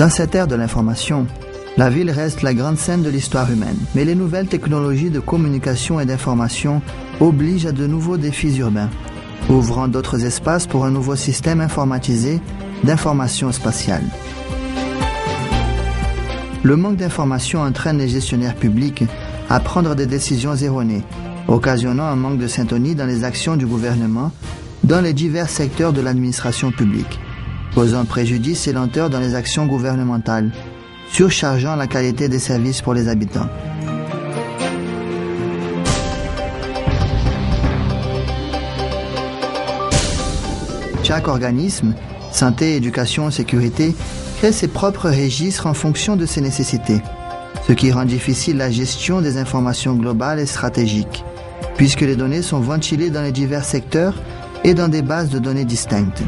Dans cette ère de l'information, la ville reste la grande scène de l'histoire humaine, mais les nouvelles technologies de communication et d'information obligent à de nouveaux défis urbains, ouvrant d'autres espaces pour un nouveau système informatisé d'information spatiale. Le manque d'information entraîne les gestionnaires publics à prendre des décisions erronées, occasionnant un manque de syntonie dans les actions du gouvernement dans les divers secteurs de l'administration publique, causant préjudice et lenteur dans les actions gouvernementales, surchargeant la qualité des services pour les habitants. Chaque organisme, santé, éducation, sécurité, crée ses propres registres en fonction de ses nécessités, ce qui rend difficile la gestion des informations globales et stratégiques, puisque les données sont ventilées dans les divers secteurs et dans des bases de données distinctes.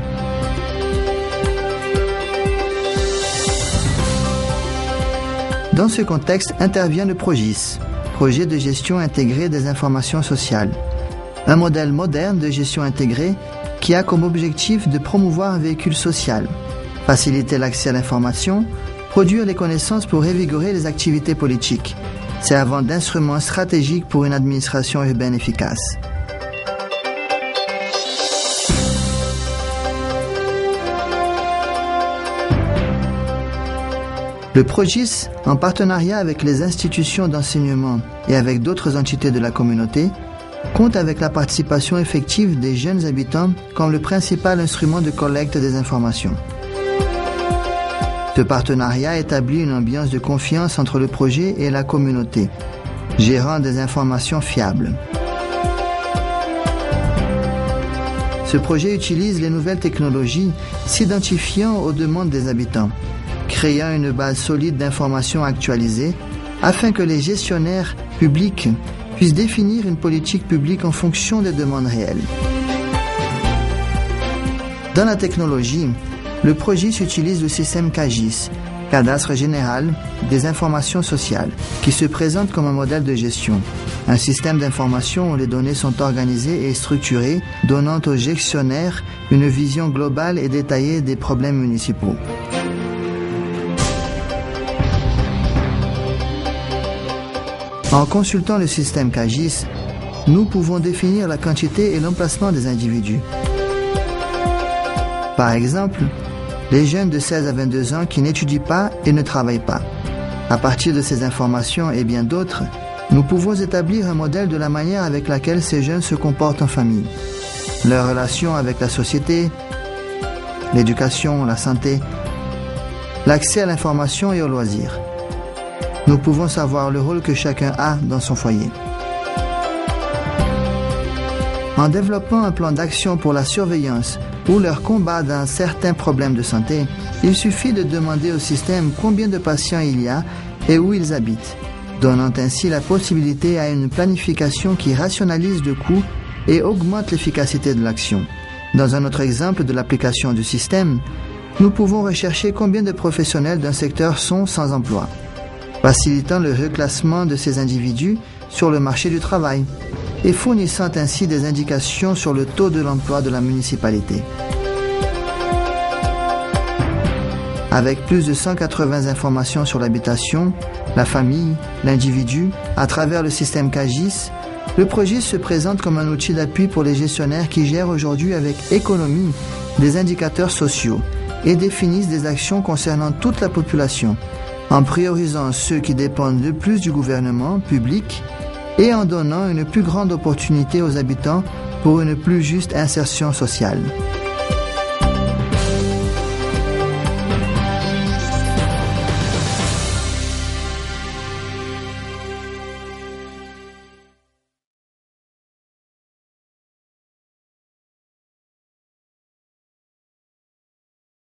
Dans ce contexte intervient le PROGIS, Projet de gestion intégrée des informations sociales, un modèle moderne de gestion intégrée qui a comme objectif de promouvoir un véhicule social, faciliter l'accès à l'information, produire les connaissances pour revigorer les activités politiques, servant d'instrument stratégique pour une administration urbaine efficace. Le PROGIS, en partenariat avec les institutions d'enseignement et avec d'autres entités de la communauté, compte avec la participation effective des jeunes habitants comme le principal instrument de collecte des informations. Ce partenariat établit une ambiance de confiance entre le projet et la communauté, gérant des informations fiables. Ce projet utilise les nouvelles technologies, s'identifiant aux demandes des habitants, créant une base solide d'informations actualisées afin que les gestionnaires publics puissent définir une politique publique en fonction des demandes réelles. Dans la technologie, le PROGIS utilise le système CAGIS, Cadastre général des informations sociales, qui se présente comme un modèle de gestion, un système d'information où les données sont organisées et structurées, donnant aux gestionnaires une vision globale et détaillée des problèmes municipaux. En consultant le système CAGIS, nous pouvons définir la quantité et l'emplacement des individus. Par exemple, les jeunes de 16 à 22 ans qui n'étudient pas et ne travaillent pas. À partir de ces informations et bien d'autres, nous pouvons établir un modèle de la manière avec laquelle ces jeunes se comportent en famille, leur relation avec la société, l'éducation, la santé, l'accès à l'information et aux loisirs. Nous pouvons savoir le rôle que chacun a dans son foyer. En développant un plan d'action pour la surveillance ou leur combat dans certains problèmes de santé, il suffit de demander au système combien de patients il y a et où ils habitent, donnant ainsi la possibilité à une planification qui rationalise le coût et augmente l'efficacité de l'action. Dans un autre exemple de l'application du système, nous pouvons rechercher combien de professionnels d'un secteur sont sans emploi, facilitant le reclassement de ces individus sur le marché du travail et fournissant ainsi des indications sur le taux de l'emploi de la municipalité. Avec plus de 180 informations sur l'habitation, la famille, l'individu, à travers le système CAGIS, le PROGIS se présente comme un outil d'appui pour les gestionnaires qui gèrent aujourd'hui avec économie des indicateurs sociaux et définissent des actions concernant toute la population, en priorisant ceux qui dépendent le plus du gouvernement public et en donnant une plus grande opportunité aux habitants pour une plus juste insertion sociale.